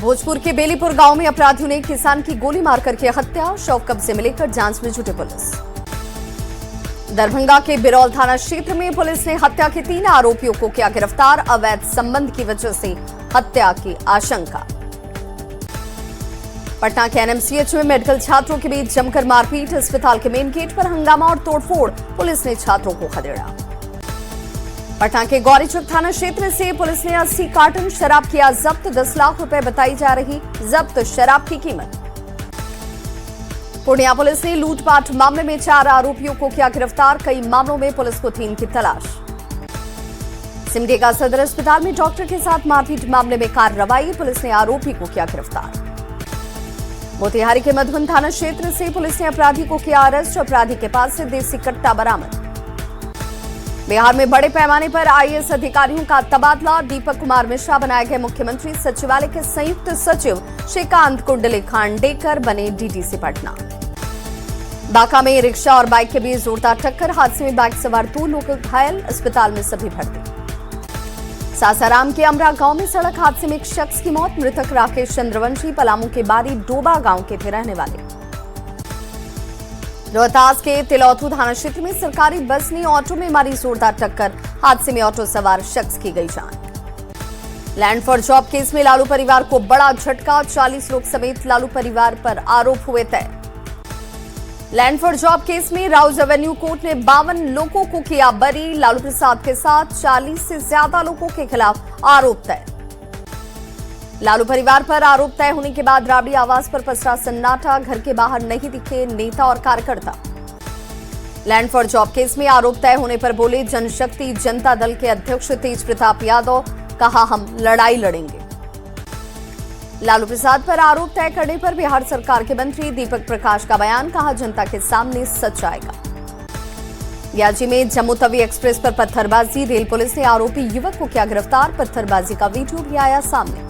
भोजपुर के बेलीपुर गांव में अपराधियों ने किसान की गोली मारकर की हत्या। शव कब्जे में लेकर जांच में जुटी पुलिस। दरभंगा के बिरौल थाना क्षेत्र में पुलिस ने हत्या के 3 आरोपियों को किया गिरफ्तार। अवैध संबंध की वजह से हत्या की आशंका। पटना के एनएमसीएच में मेडिकल छात्रों के बीच जमकर मारपीट। अस्पताल के मेन गेट पर हंगामा और तोड़फोड़। पुलिस ने छात्रों को खदेड़ा। पटना के गौरीचौक थाना क्षेत्र से पुलिस ने 80 कार्टन शराब किया जब्त। 10 लाख रुपए बताई जा रही जब्त शराब की कीमत। पूर्णिया पुलिस ने लूटपाट मामले में 4 आरोपियों को किया गिरफ्तार। कई मामलों में पुलिस को थी इनकी तलाश। सिमडेगा सदर अस्पताल में डॉक्टर के साथ मारपीट मामले में कार्रवाई। पुलिस ने आरोपी को किया गिरफ्तार। मोतिहारी के मधुबन थाना क्षेत्र से पुलिस ने अपराधी को किया अरेस्ट। अपराधी के पास से देसी कट्टा बरामद। बिहार में बड़े पैमाने पर आईएएस अधिकारियों का तबादला। दीपक कुमार मिश्रा बनाए गए मुख्यमंत्री सचिवालय के संयुक्त सचिव। श्रीकांत कुंडले खांडेकर बने डीटीसी पटना। बांका में रिक्शा और बाइक के बीच जोरदार टक्कर। हादसे में बाइक सवार 2 लोग घायल। अस्पताल में सभी भर्ती। सासाराम के अमरा गांव में सड़क हादसे में एक शख्स की मौत। मृतक राकेश चंद्रवंशी पलामू के बारी डोबा गांव के थे रहने वाले। रोहतास के तिलौथू थाना क्षेत्र में सरकारी बस ने ऑटो में मारी जोरदार टक्कर। हादसे में ऑटो सवार शख्स की गई जान। लैंड फॉर जॉब केस में लालू परिवार को बड़ा झटका। 40 लोग समेत लालू परिवार पर आरोप हुए तय। लैंड फॉर जॉब केस में राउज एवेन्यू कोर्ट ने 52 लोगों को किया बरी। लालू प्रसाद के साथ 40 से ज्यादा लोगों के खिलाफ आरोप तय। लालू परिवार पर आरोप तय होने के बाद राबड़ी आवास पर पसरा सन्नाटा। घर के बाहर नहीं दिखे नेता और कार्यकर्ता। लैंड फॉर जॉब केस में आरोप तय होने पर बोले जनशक्ति जनता दल के अध्यक्ष तेज प्रताप यादव। कहा हम लड़ाई लड़ेंगे। लालू प्रसाद पर आरोप तय करने पर बिहार सरकार के मंत्री दीपक प्रकाश का बयान। कहा जनता के सामने सच आएगा। याची में जम्मू तवी एक्सप्रेस पर पत्थरबाजी। रेल पुलिस ने आरोपी युवक को किया गिरफ्तार। पत्थरबाजी का वीडियो भी आया सामने।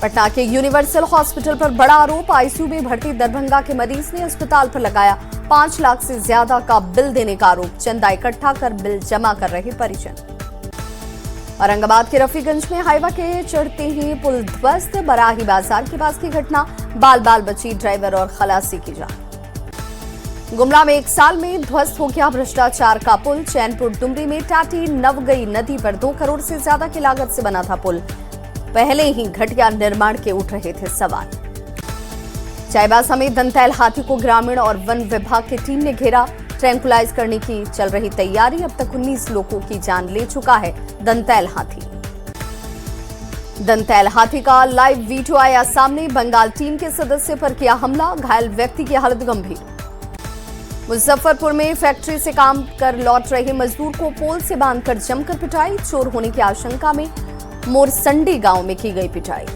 पटना के यूनिवर्सल हॉस्पिटल पर बड़ा आरोप। आईसीयू में भर्ती दरभंगा के मरीज ने अस्पताल पर लगाया 5 लाख से ज्यादा का बिल देने का आरोप। चंदा इकट्ठा कर बिल जमा कर रहे परिजन। औरंगाबाद के रफीगंज में हाईवा के चढ़ते ही पुल ध्वस्त। बराही बाजार के पास की घटना। बाल बाल बची ड्राइवर और खलासी की जान। गुमला में 1 साल में ध्वस्त हो गया भ्रष्टाचार का पुल। चैनपुर डुमरी में टाटी नवगई नदी पर 2 करोड़ से ज्यादा की लागत से बना था पुल। पहले ही घटिया निर्माण के उठ रहे थे सवाल। चाईबासा में दंतैल हाथी को ग्रामीण और वन विभाग की टीम ने घेरा। ट्रैंकुलाइज करने की चल रही तैयारी। अब तक 19 लोगों की जान ले चुका है दंतैल हाथी। दंतैल हाथी का लाइव वीडियो आया सामने। बंगाल टीम के सदस्य पर किया हमला। घायल व्यक्ति की हालत गंभीर। मुजफ्फरपुर में फैक्ट्री से काम कर लौट रहे मजदूर को पोल से बांधकर जमकर पिटाई। चोर होने की आशंका में मोरसंडी गांव में की गई पिटाई।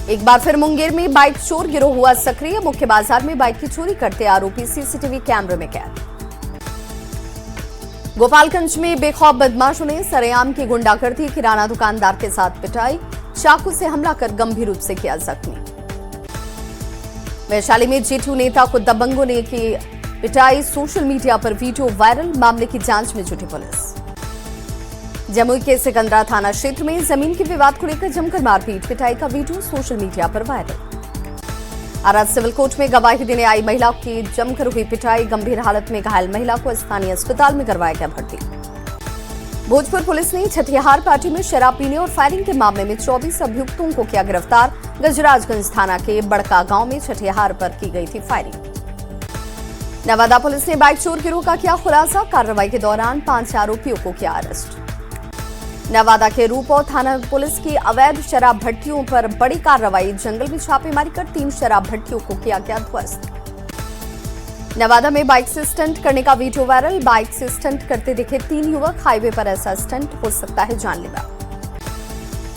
एक बार फिर मुंगेर में बाइक चोर गिरोह हुआ सक्रिय। मुख्य बाजार में बाइक की चोरी करते आरोपी सीसीटीवी कैमरे में कैद। गोपालगंज में बेखौफ बदमाशों ने सरेआम की गुंडागर्दी। किराना दुकानदार के साथ पिटाई। चाकू से हमला कर गंभीर रूप से किया जख्मी। वैशाली में जेडीयू नेता को दबंगों ने की पिटाई। सोशल मीडिया पर वीडियो वायरल। मामले की जांच में जुटी पुलिस। जमुई के सिकंदरा थाना क्षेत्र में जमीन के विवाद को लेकर जमकर मारपीट पिटाई का वीडियो सोशल मीडिया पर वायरल। आरा सिविल कोर्ट में गवाही देने आई महिला की जमकर हुई पिटाई। गंभीर हालत में घायल महिला को स्थानीय अस्पताल में करवाया गया भर्ती। भोजपुर पुलिस ने छठियार पार्टी में शराब पीने और फायरिंग के मामले में 24 अभियुक्तों को किया गिरफ्तार। गजराजगंज थाना के बड़का गांव में छठियार पर की गई थी फायरिंग। नवादा पुलिस ने बाइक चोर गिरोह का किया खुलासा। कार्रवाई के दौरान 5 आरोपियों को किया अरेस्ट। नवादा के रूपौर थाना पुलिस की अवैध शराब भट्टियों पर बड़ी कार्रवाई। जंगल में छापेमारी कर 3 शराब भट्टियों को किया गया ध्वस्त। नवादा में बाइक से स्टंट करने का वीडियो वायरल। बाइक से स्टंट करते दिखे 3 युवक। हाईवे पर ऐसा स्टंट हो सकता है जानलेवा।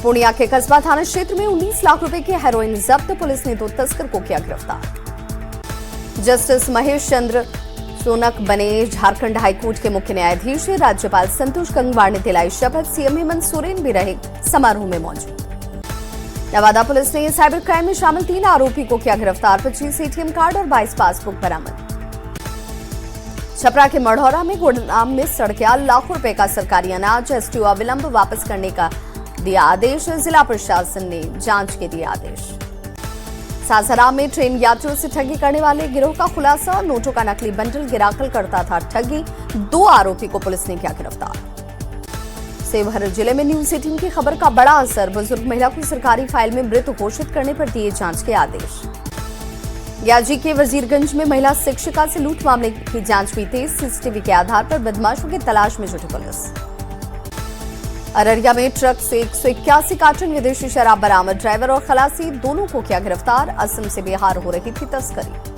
पूर्णिया के कस्बा थाना क्षेत्र में 19 लाख रुपए की हेरोइन जब्त। पुलिस ने 2 तस्कर को किया गिरफ्तार। जस्टिस महेश चंद्र सोनक बने झारखंड हाईकोर्ट के मुख्य न्यायाधीश। राज्यपाल संतोष गंगवार ने दिलाई शपथ। सीएम हेमंत सोरेन भी रहे समारोह में मौजूद। नवादा पुलिस ने साइबर क्राइम में शामिल 3 आरोपी को किया गिरफ्तार। 25 एटीएम कार्ड और 22 पासबुक बरामद। छपरा के मढ़ौरा में गोदाम में सड़ गया लाखों रुपए का सरकारी अनाज। एसटीओ अविलंब वापस करने का दिया आदेश, जिला प्रशासन ने जांच के दिए आदेश। सासाराम में ट्रेन यात्रियों से ठगी करने वाले गिरोह का खुलासा, नोटों का नकली बंडल गिराकर करता था ठगी, 2 आरोपी को पुलिस ने किया गिरफ्तार। सेवहर जिले में न्यूज 18 की खबर का बड़ा असर, बुजुर्ग महिला को सरकारी फाइल में मृत घोषित करने पर दिए जांच के आदेश। याजी के वजीरगंज में महिला शिक्षिका से लूट मामले की जांच हुई तेज, सीसीटीवी के आधार पर बदमाशों की तलाश में जुटी पुलिस। अररिया में ट्रक से 181 कार्टन विदेशी शराब बरामद, ड्राइवर और खलासी दोनों को किया गिरफ्तार, असम से बिहार हो रही थी तस्करी।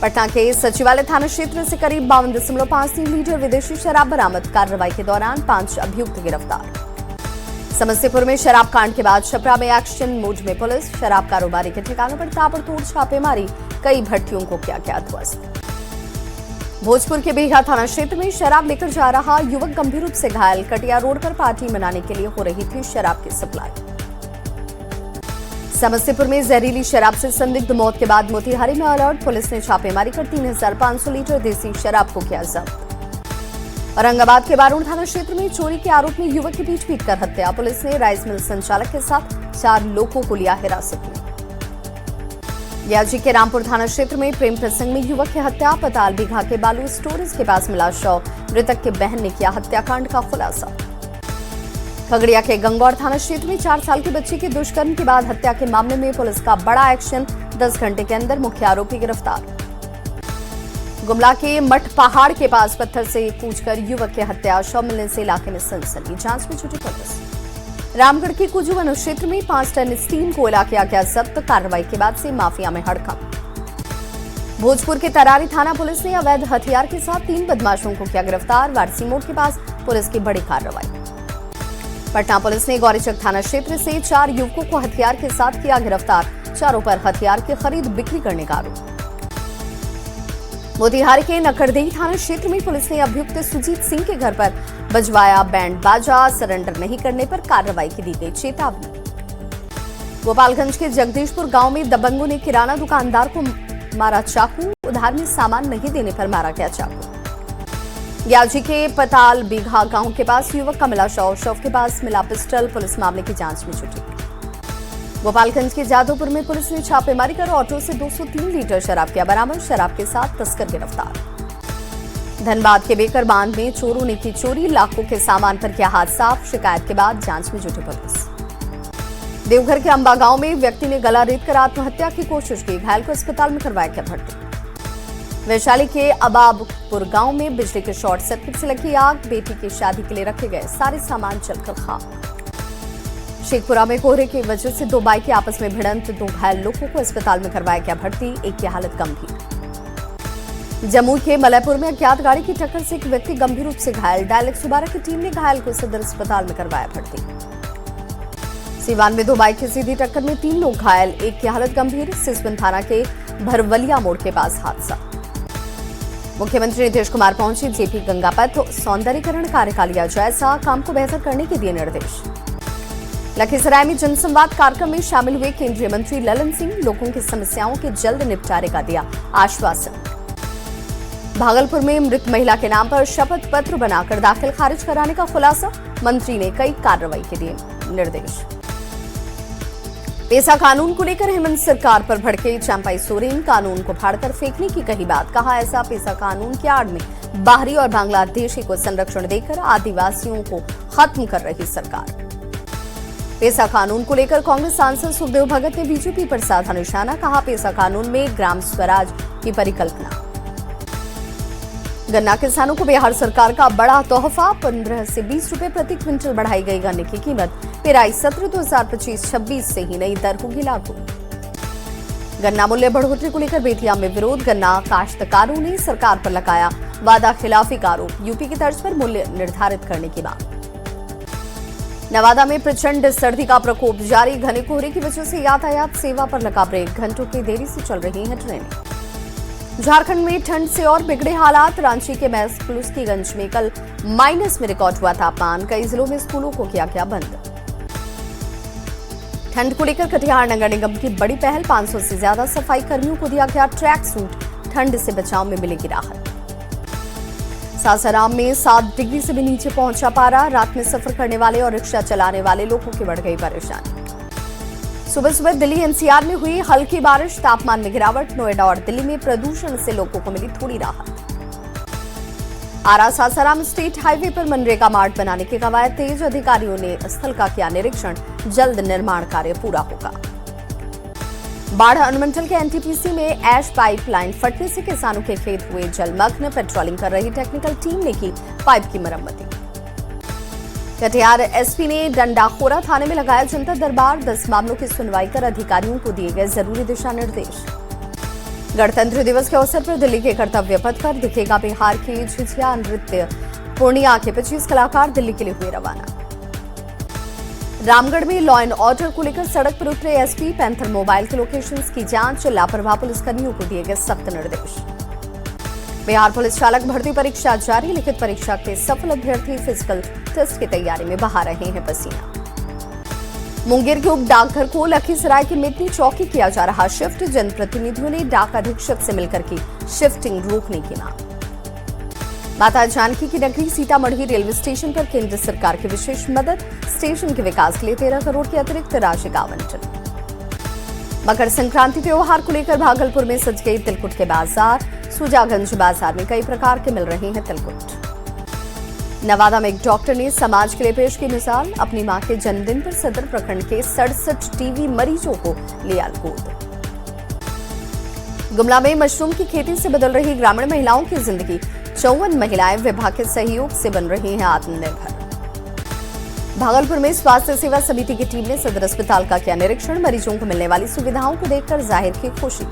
पटना के सचिवालय थाना क्षेत्र से करीब 52.53 लीटर विदेशी शराब बरामद, कार्रवाई के दौरान 5 अभियुक्त गिरफ्तार। समस्तीपुर में शराब कांड के बाद छपरा में एक्शन मोड में पुलिस, शराब कारोबारी के ठिकानों पर ताबड़तोड़ छापेमारी, कई भट्टियों को किया ध्वस्त। भोजपुर के बीघा थाना क्षेत्र में शराब लेकर जा रहा युवक गंभीर रूप से घायल, कटिया रोड पर पार्टी मनाने के लिए हो रही थी शराब की सप्लाई। समस्तीपुर में जहरीली शराब से संदिग्ध मौत के बाद मोतिहारी में अलर्ट, पुलिस ने छापेमारी कर 3500 लीटर देसी शराब को किया जब्त। औरंगाबाद के बारूण थाना क्षेत्र में चोरी के आरोप में युवक की पीट कर हत्या, पुलिस ने राइस मिल संचालक के साथ 4 लोगों को लिया हिरासत में। याजी के रामपुर थाना क्षेत्र में प्रेम प्रसंग में युवक की हत्या, पताल बीघा के बालू स्टोरेज के पास मिला शव, मृतक की बहन ने किया हत्याकांड का खुलासा। खगड़िया के गंगौर थाना क्षेत्र में 4 साल की बच्ची की दुष्कर्म के बाद हत्या के मामले में पुलिस का बड़ा एक्शन, 10 घंटे के अंदर मुख्य आरोपी गिरफ्तार। गुमला के मठ पहाड़ के पास पत्थर से कूचकर युवक की हत्या, शव मिलने से इलाके में सनसनी, जांच में जुटी पुलिस। रामगढ़ के कुजू वन क्षेत्र में 5 टन स्टीम कोयला किया गया जब्त, कार्रवाई के बाद से माफिया में हड़कंप। भोजपुर के तरारी थाना पुलिस ने अवैध हथियार के साथ 3 बदमाशों को किया गिरफ्तार, वारसी मोड़ के पास पुलिस की बड़ी कार्रवाई। पटना पुलिस ने गौरीचक थाना क्षेत्र से 4 युवकों को हथियार के साथ किया गिरफ्तार, चारों पर हथियार की खरीद बिक्री करने का आरोप। मोतिहारी के नकड़देही थाना क्षेत्र में पुलिस ने अभियुक्त सुजीत सिंह के घर पर बजवाया बैंड बाजा, सरेंडर नहीं करने पर कार्रवाई की दी गई चेतावनी। गोपालगंज के जगदीशपुर गांव में दबंगों ने किराना दुकानदार को मारा चाकू, उधार में सामान नहीं देने पर मारा गया चाकू। याजी के पताल बीघा गांव के पास युवक का मिला शव के पास मिला पिस्टल, पुलिस मामले की जांच में जुटी। गोपालगंज के जादवपुर में पुलिस ने छापेमारी कर ऑटो से 203 लीटर शराब किया बरामद, शराब के साथ तस्कर गिरफ्तार। धनबाद के बेकर बांध में चोरों ने की चोरी, लाखों के सामान पर किया हाथ साफ, शिकायत के बाद जांच में जुटी पुलिस। देवघर के अंबा गांव में व्यक्ति ने गला रेत कर आत्महत्या की कोशिश की, घायल को अस्पताल में करवाया गया भर्ती। वैशाली के अबाबपुर गांव में बिजली के शॉर्ट सर्किट से लगी आग, बेटी की शादी के लिए रखे गए सारे सामान जलकर खाक। शेखपुरा में कोहरे की वजह से 2 बाइकें आपस में भिड़ंत, 2 घायल लोगों को अस्पताल में करवाया गया भर्ती, एक की हालत गंभीर। जम्मू के मलयपुर में अज्ञात गाड़ी की टक्कर से एक व्यक्ति गंभीर रूप से घायल, डायल 112 की टीम ने घायल को सदर अस्पताल में करवाया भर्ती। सीवान में 2 बाइक की सीधी टक्कर में 3 लोग घायल, एक की हालत गंभीर, सिसवन थाना के भरवलिया मोड़ के पास हादसा। मुख्यमंत्री नीतीश कुमार पहुंचे जेपी गंगा पथ सौंदर्यीकरण कार्य का लिया जायजा, काम को बेहतर करने के दिए निर्देश। लखीसराय में जनसंवाद कार्यक्रम में शामिल हुए केंद्रीय मंत्री ललन सिंह, लोगों की समस्याओं के जल्द निपटारे का दिया आश्वासन। भागलपुर में मृत महिला के नाम पर शपथ पत्र बनाकर दाखिल खारिज कराने का खुलासा, मंत्री ने कई कार्रवाई के दिए निर्देश। पेसा कानून को लेकर हेमंत सरकार पर भड़के चंपाई सोरेन, कानून को फाड़कर फेंकने की कही बात, कहा ऐसा पेसा कानून की आड़ में बाहरी और बांग्लादेशी को संरक्षण देकर आदिवासियों को खत्म कर रही सरकार। पेसा कानून को लेकर कांग्रेस सांसद सुखदेव भगत ने बीजेपी पर साधा निशाना, कहा पेसा कानून में ग्राम स्वराज की परिकल्पना। गन्ना किसानों को बिहार सरकार का बड़ा तोहफा, 15 से 20 रुपए प्रति क्विंटल बढ़ाई गई गन्ने की कीमत, पेराई सत्र 2025-26 से ही नई दर होगी लागू। गन्ना मूल्य बढ़ोतरी को लेकर बेतिया में विरोध, गन्ना काश्तकारों ने सरकार पर लगाया वादा खिलाफी का आरोप, यूपी की तर्ज पर मूल्य निर्धारित करने की मांग। नवादा में प्रचंड सर्दी का प्रकोप जारी, घने कोहरे की वजह से यातायात सेवा पर लगा ब्रेक, घंटों की देरी से चल रही हैं ट्रेनें। झारखंड में ठंड से और बिगड़े हालात, रांची के मैसकुलस्कीगंज में कल माइनस में रिकॉर्ड हुआ तापमान, कई जिलों में स्कूलों को किया गया बंद। ठंड को लेकर कटिहार नगर निगम की बड़ी पहल, 500 से ज्यादा सफाई कर्मियों को दिया गया ट्रैक सूट, ठंड से बचाव में मिलेगी राहत। सासाराम में 7 डिग्री से भी नीचे पहुंचा पारा। रात में सफर करने वाले और रिक्शा चलाने वाले लोगों की बढ़ गई परेशानी। सुबह सुबह दिल्ली एनसीआर में हुई हल्की बारिश, तापमान में गिरावट। नोएडा और दिल्ली में प्रदूषण से लोगों को मिली थोड़ी राहत। आरा सासाराम स्टेट हाईवे पर मनरेगा मार्ट बनाने की कवायद तेज। अधिकारियों ने स्थल का किया निरीक्षण, जल्द निर्माण कार्य पूरा होगा। बाढ़ अनुमंडल के एनटीपीसी में ऐश पाइपलाइन फटने से किसानों के खेत हुए जलमग्न। पेट्रोलिंग कर रही टेक्निकल टीम ने की पाइप की मरम्मती। कटिहार एसपी ने डंडाखोरा थाने में लगाया जनता दरबार। 10 मामलों की सुनवाई कर अधिकारियों को दिए गए जरूरी दिशा निर्देश। गणतंत्र दिवस के अवसर पर दिल्ली के कर्तव्य पथ पर दिखेगा बिहार की झिझिया नृत्य। पूर्णिया के 25 कलाकार दिल्ली के लिए हुए रवाना। रामगढ़ में लॉ एंड ऑर्डर को लेकर सड़क पर उतरे एसपी। पैंथर मोबाइल के लोकेशंस की जांच। लापरवाह पुलिसकर्मियों को दिए गए सख्त निर्देश। बिहार पुलिस चालक भर्ती परीक्षा जारी। लिखित परीक्षा के सफल अभ्यर्थी फिजिकल टेस्ट की तैयारी में बहा रहे हैं पसीना। मुंगेर के उप डाकघर को लखीसराय की मिट्टी चौकी किया जा रहा शिफ्ट। जनप्रतिनिधियों ने डाक अधीक्षक से मिलकर की शिफ्टिंग रोकने की मांग। माता जानकी की नगरी सीतामढ़ी रेलवे स्टेशन पर केंद्र सरकार की विशेष मदद। स्टेशन के विकास के लिए 13 करोड़ की अतिरिक्त राशि का आवंटन। मकर संक्रांति त्योहार को लेकर भागलपुर में सज गई तिलकुट के बाजार। सुजागंज बाजार में कई प्रकार के मिल रहे हैं तिलकुट। नवादा में एक डॉक्टर ने समाज के लिए पेश की मिसाल। अपनी मां के जन्मदिन पर सदर प्रखंड के 67 टीबी मरीजों को लिया गोद। गुमला में मशरूम की खेती से बदल रही ग्रामीण महिलाओं की जिंदगी। 54 महिलाएं विभाग के सहयोग से बन रही हैं आत्मनिर्भर। भागलपुर में स्वास्थ्य सेवा समिति की टीम ने सदर अस्पताल का किया निरीक्षण। मरीजों को मिलने वाली सुविधाओं को देखकर जाहिर की खुशी।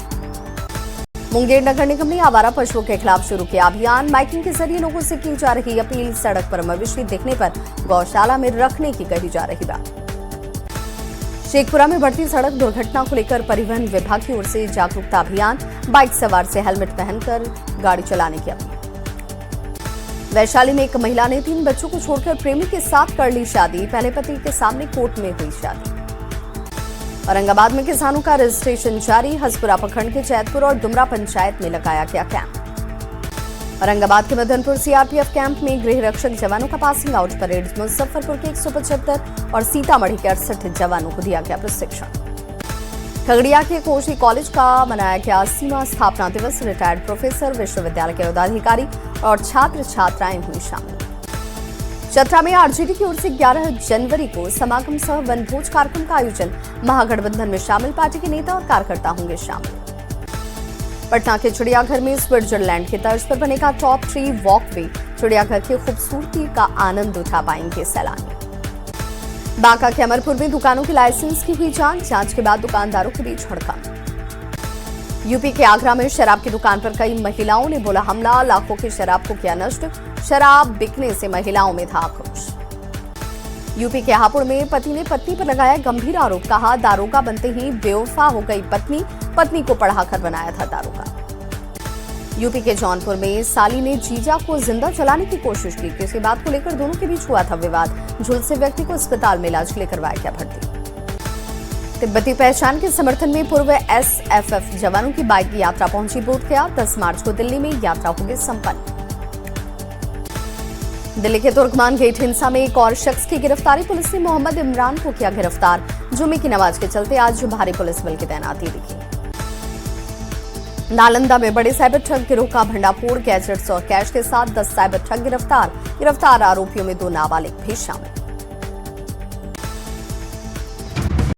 मुंगेर नगर निगम ने आवारा पशुओं के खिलाफ शुरू किया अभियान। माइकिंग के जरिए लोगों से की जा रही अपील। सड़क पर मवेशी दिखने पर गौशाला में रखने की कही जा रही बात। शेखपुरा में बढ़ती सड़क दुर्घटना को लेकर परिवहन विभाग की ओर से जागरूकता अभियान। बाइक सवार से हेलमेट पहनकर गाड़ी चलाने की अपील। वैशाली में एक महिला ने 3 बच्चों को छोड़कर प्रेमी के साथ कर ली शादी। पहले पति के सामने कोर्ट में हुई शादी। औरंगाबाद में किसानों का रजिस्ट्रेशन जारी। हसपुरा प्रखंड के जैतपुर और डुमरा पंचायत में लगाया गया कैंप। औरंगाबाद के मदनपुर सीआरपीएफ कैंप में गृह रक्षक जवानों का पासिंग आउट परेड। मुजफ्फरपुर के 175 और सीतामढ़ी के 68 जवानों को दिया गया प्रशिक्षण। खगड़िया के कोशी कॉलेज का मनाया गया 80वां स्थापना दिवस। रिटायर्ड प्रोफेसर, विश्वविद्यालय के पदाधिकारी और छात्र छात्राएं हुई शामिल। चतरा में आरजेडी की ओर से 11 जनवरी को समागम सह वनभोज कार्यक्रम का आयोजन। महागठबंधन में शामिल पार्टी के नेता और कार्यकर्ता होंगे शामिल। पटना के चिड़ियाघर में स्विट्जरलैंड की तर्ज पर बनेगा टॉप ट्री वॉकवे। चिड़ियाघर की खूबसूरती का आनंद उठा पाएंगे सैलानी। बांका के अमरपुर में दुकानों के लाइसेंस की हुई जांच के बाद दुकानदारों के बीच हड़कंप। यूपी के आगरा में शराब की दुकान पर कई महिलाओं ने बोला हमला। लाखों की शराब को किया नष्ट। शराब बिकने से महिलाओं में था आक्रोश। यूपी के हापुड़ में पति ने पत्नी पर लगाया गंभीर आरोप। कहा दारोगा बनते ही बेवफा हो गई पत्नी को पढ़ाकर बनाया था दारोगा। यूपी के जौनपुर में साली ने जीजा को जिंदा जलाने की कोशिश की। किसी बात को लेकर दोनों के बीच हुआ था विवाद। झुलसे व्यक्ति को अस्पताल में इलाज के लिए करवाया गया भर्ती। तिब्बती पहचान के समर्थन में पूर्व एसएफएफ जवानों की बाइक यात्रा पहुंची बोधगया। 10 मार्च को दिल्ली में यात्रा होगी संपन्न। दिल्ली के तुर्कमान गेट हिंसा में एक और शख्स की गिरफ्तारी। पुलिस ने मोहम्मद इमरान को किया गिरफ्तार। जुमे की नमाज के चलते आज भारी पुलिस बल की तैनाती दिखी। नालंदा में बड़े साइबर ठग गिरोह का भंडाफोड़। गैजेट्स और कैश के साथ 10 साइबर ठग गिरफ्तार। आरोपियों में 2 नाबालिग भी शामिल।